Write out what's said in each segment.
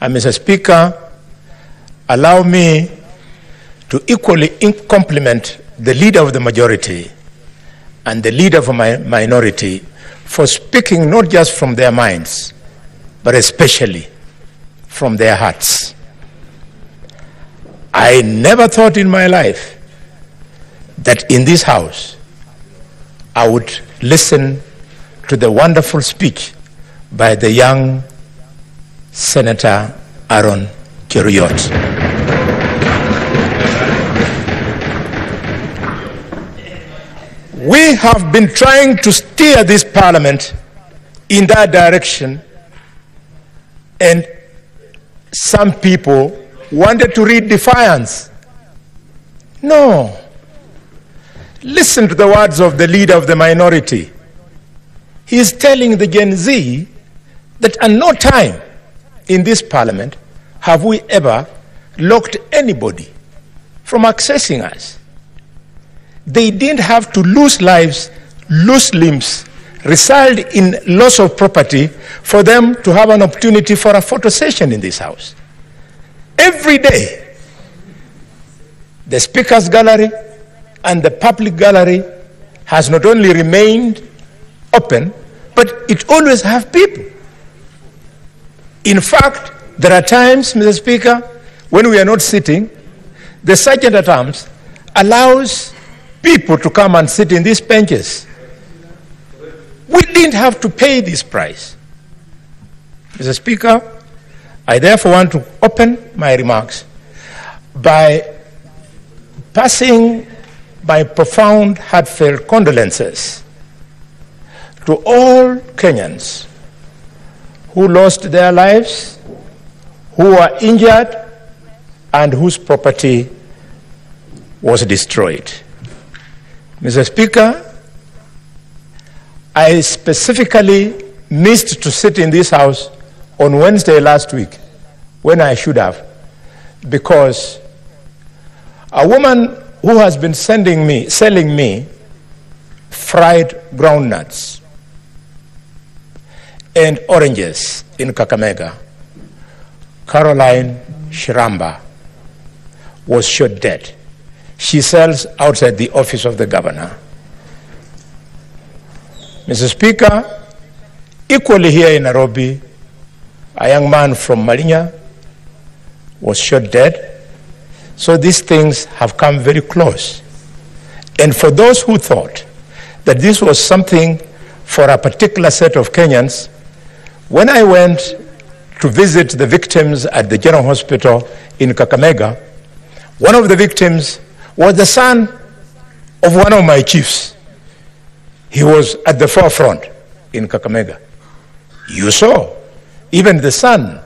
And Mr. Speaker, allow me to equally compliment the leader of the majority and the leader of my minority for speaking not just from their minds, but especially from their hearts. I never thought in my life that in this house I would listen to the wonderful speech by the young Senator Aaron Cheruiyot. We have been trying to steer this parliament in that direction, and some people wanted to read defiance. No. Listen to the words of the leader of the minority. He is telling the Gen Z that at no time in this parliament have we ever locked anybody from accessing us. They didn't have to lose lives, lose limbs, result in loss of property for them to have an opportunity for a photo session in this house. Every day, the Speaker's Gallery and the public gallery has not only remained open, but it always has people. In fact, there are times, Mr. Speaker, when we are not sitting, the Sergeant at Arms allows people to come and sit in these benches. We didn't have to pay this price. Mr. Speaker, I therefore want to open my remarks by passing my profound, heartfelt condolences to all Kenyans who lost their lives, who were injured, and whose property was destroyed. Mr. Speaker, I specifically missed to sit in this house on Wednesday last week when I should have, because a woman who has been selling me fried groundnuts and oranges in Kakamega, Caroline Shiramba, was shot dead. She sells outside the office of the governor. Mr. Speaker, equally here in Nairobi, a young man from Marinya was shot dead. So these things have come very close. And for those who thought that this was something for a particular set of Kenyans, when I went to visit the victims at the General Hospital in Kakamega, one of the victims was the son of one of my chiefs. He was at the forefront in Kakamega. You saw even the son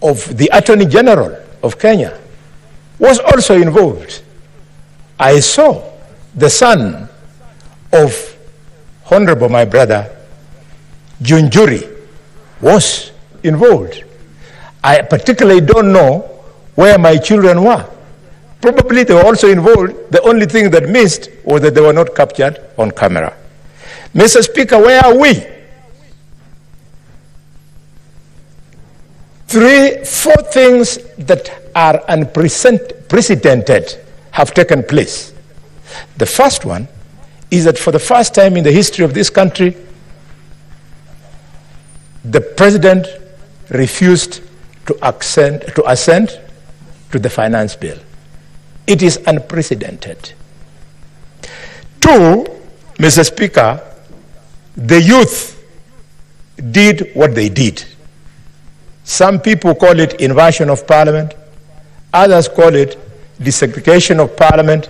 of the Attorney General of Kenya was also involved. I saw the son of Honorable my brother Junjuri was involved. I particularly don't know where my children were. Probably they were also involved. The only thing that missed was that they were not captured on camera. Mr. Speaker, where are we? 4 things that are unprecedented have taken place. The first one is that for the first time in the history of this country, the president refused to assent to the finance bill. It is unprecedented. 2, Mr. Speaker, the youth did what they did. Some people call it inversion of parliament. Others call it desegregation of parliament.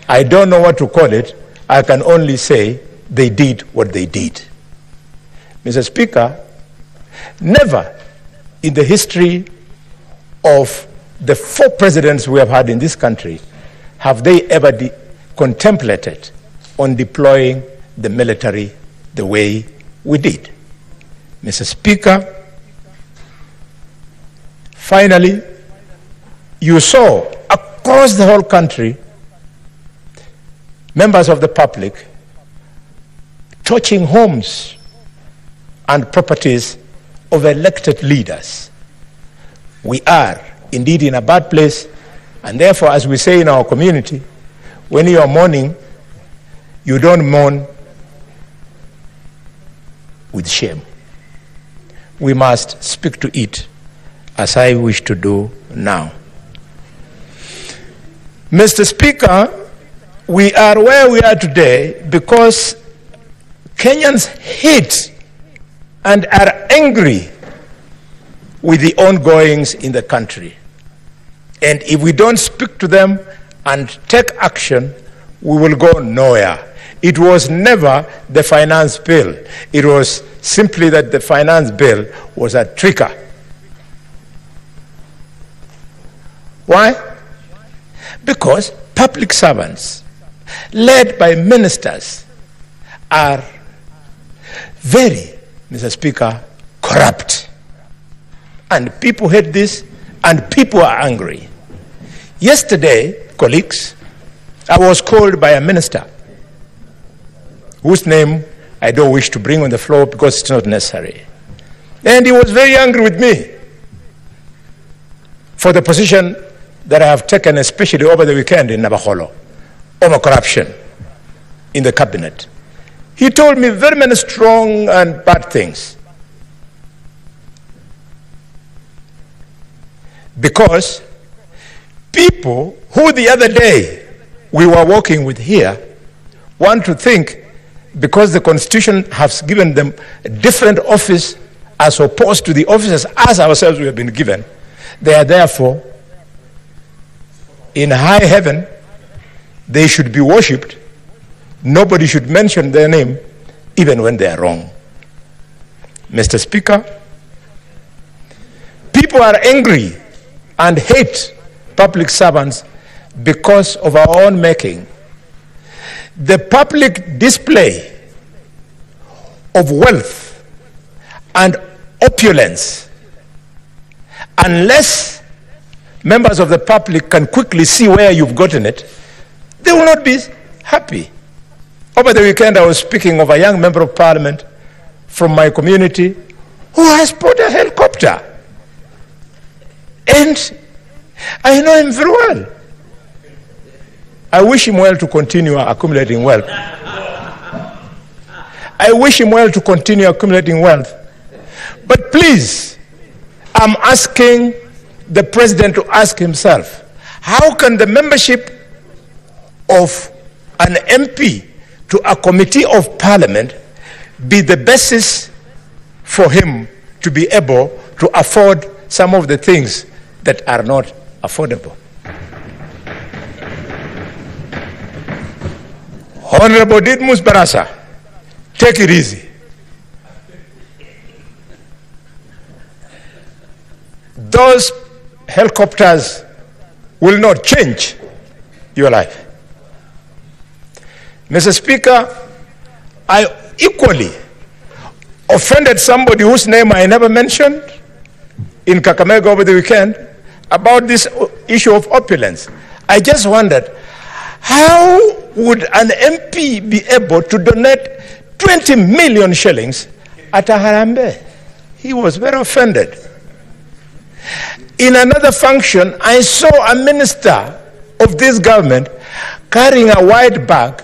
I don't know what to call it. I can only say they did what they did. Mr. Speaker, never in the history of the 4 presidents we have had in this country have they ever contemplated on deploying the military the way we did. Mr. Speaker, finally, you saw across the whole country members of the public torching homes and properties of elected leaders We are indeed in a bad place, and therefore, as we say in our community, when you are mourning, you don't mourn with shame. We must speak to it, as I wish to do now. Mr. Speaker, we are where we are today because Kenyans hate and are angry with the ongoings in the country. And if we don't speak to them and take action, we will go nowhere. It was never the finance bill. It was simply that the finance bill was a trigger. Why? Because public servants, led by ministers, are very, Mr. Speaker, corrupt. And people hate this, and people are angry. Yesterday, colleagues, I was called by a minister whose name I don't wish to bring on the floor because it's not necessary. And he was very angry with me for the position that I have taken, especially over the weekend in Nabaholo, over corruption in the cabinet. He told me very many strong and bad things. Because people who the other day we were working with here want to think because the Constitution has given them a different office as opposed to the offices as ourselves we have been given, they are therefore in high heaven, they should be worshipped. Nobody should mention their name even when they are wrong. Mr. Speaker, people are angry and hate public servants because of our own making. The public display of wealth and opulence, unless members of the public can quickly see where you've gotten it, they will not be happy. Over the weekend, I was speaking of a young member of parliament from my community who has bought a helicopter. And I know him very well. I wish him well to continue accumulating wealth. I wish him well to continue accumulating wealth. But please, I'm asking the president to ask himself, how can the membership of an MP to a committee of parliament be the basis for him to be able to afford some of the things that are not affordable? Honorable Didmus Barasa, take it easy. Those helicopters will not change your life. Mr. Speaker, I equally offended somebody whose name I never mentioned in Kakamega over the weekend about this issue of opulence. I just wondered, how would an MP be able to donate 20 million shillings at a Harambe? He was very offended. In another function, I saw a minister of this government carrying a white bag,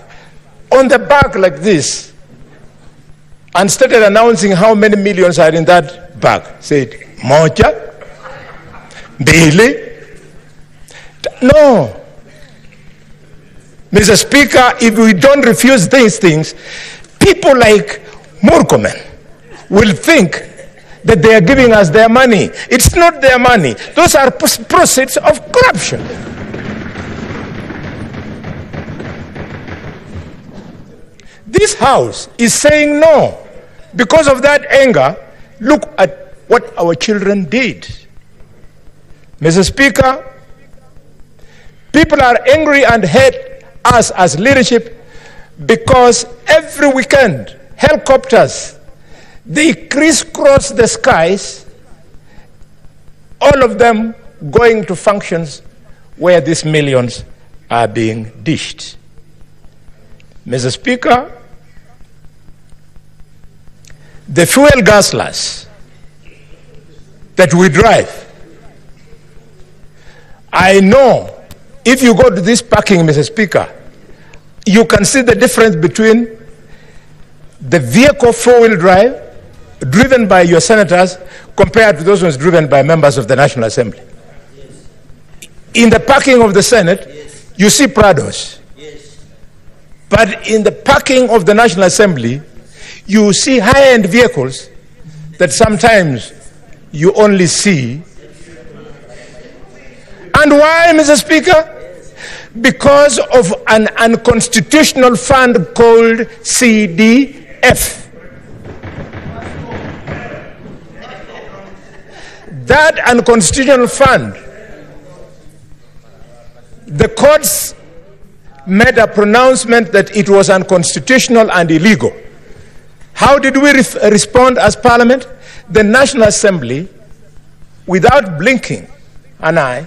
on the back like this, and started announcing how many millions are in that bag. Said, Moja, Daily. No. Mr. Speaker, if we don't refuse these things, people like Murkomen will think that they are giving us their money. It's not their money. Those are proceeds of corruption. This House is saying no. Because of that anger, look at what our children did. Mr. Speaker, people are angry and hate us as leadership because every weekend, helicopters, they crisscross the skies, all of them going to functions where these millions are being dished. Mr. Speaker, the fuel guzzlers that we drive I know if you go to this parking, Mr. Speaker, you can see the difference between the vehicle four-wheel drive driven by your senators compared to those ones driven by members of the National Assembly. Yes. In the parking of the Senate, yes, you see Prados. Yes. But in the parking of the National Assembly, you see high-end vehicles that sometimes you only see. And why, Mr. Speaker? Because of an unconstitutional fund called CDF. That unconstitutional fund, the courts made a pronouncement that it was unconstitutional and illegal. How did we respond as Parliament? The National Assembly, without blinking an eye,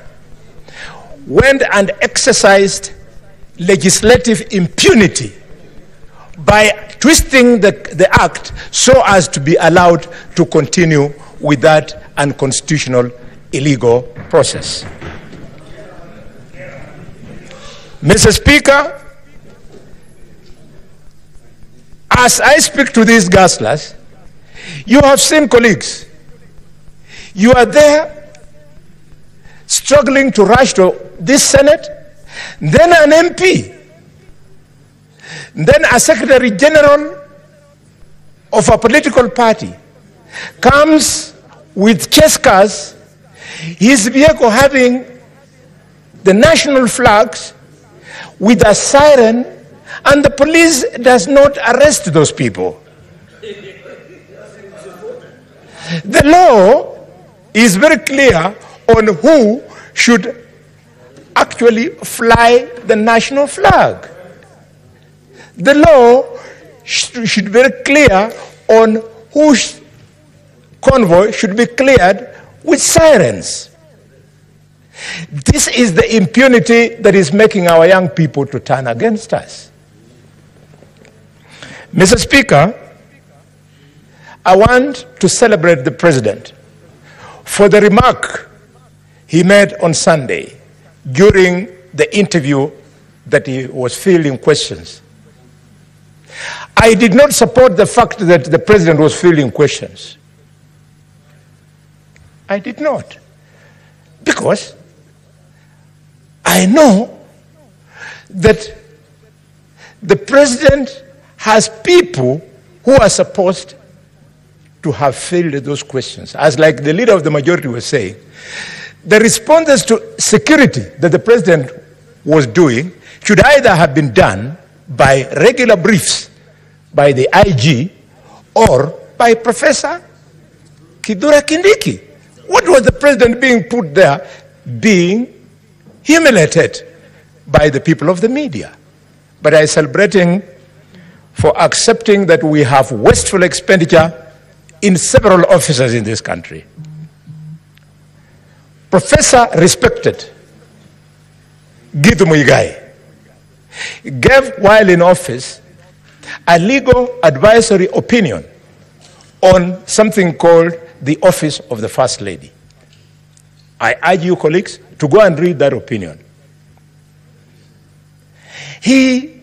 went and exercised legislative impunity by twisting the act so as to be allowed to continue with that unconstitutional, illegal process. Mr. Speaker, as I speak to these Gaslas, you have seen colleagues. You are there struggling to rush to this Senate, then an MP, then a Secretary General of a political party comes with chase cars, his vehicle having the national flags with a siren, and the police does not arrest those people. The law is very clear on who should actually fly the national flag. The law should be very clear on whose convoy should be cleared with sirens. This is the impunity that is making our young people to turn against us. Mr. Speaker, I want to celebrate the President for the remark he made on Sunday during the interview that he was fielding questions. I did not support the fact that the President was fielding questions. I did not. Because I know that the President has people who are supposed to have fielded those questions. As like the leader of the majority was saying, the responses to security that the President was doing should either have been done by regular briefs by the IG or by Professor Kidura Kindiki. What was the President being put there? Being humiliated by the people of the media. But I celebrate him for accepting that we have wasteful expenditure in several offices in this country. Professor respected Gitu Muigai gave, while in office, a legal advisory opinion on something called the Office of the First Lady. I urge you, colleagues, to go and read that opinion. He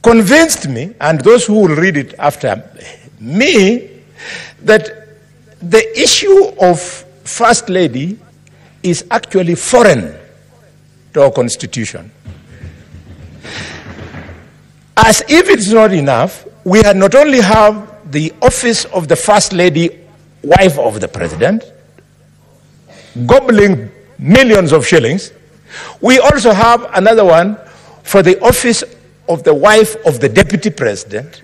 convinced me, and those who will read it after me, that the issue of First Lady is actually foreign to our Constitution. As if it's not enough, we had not only have the office of the First Lady, wife of the President, gobbling millions of shillings, we also have another one for the office of the wife of the Deputy President,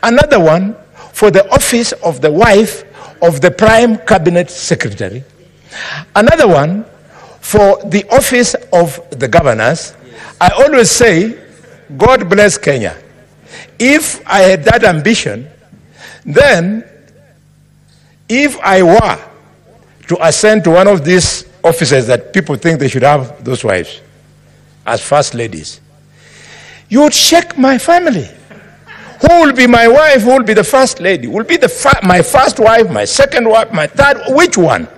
another one for the office of the wife of the Prime Cabinet Secretary, another one for the office of the governors. I always say, God bless Kenya. If I had that ambition, then if I were to ascend to one of these offices that people think they should have those wives as first ladies, you would check my family. Who will be my wife? Who will be the first lady? Will be my first wife, my second wife, my third? Which one?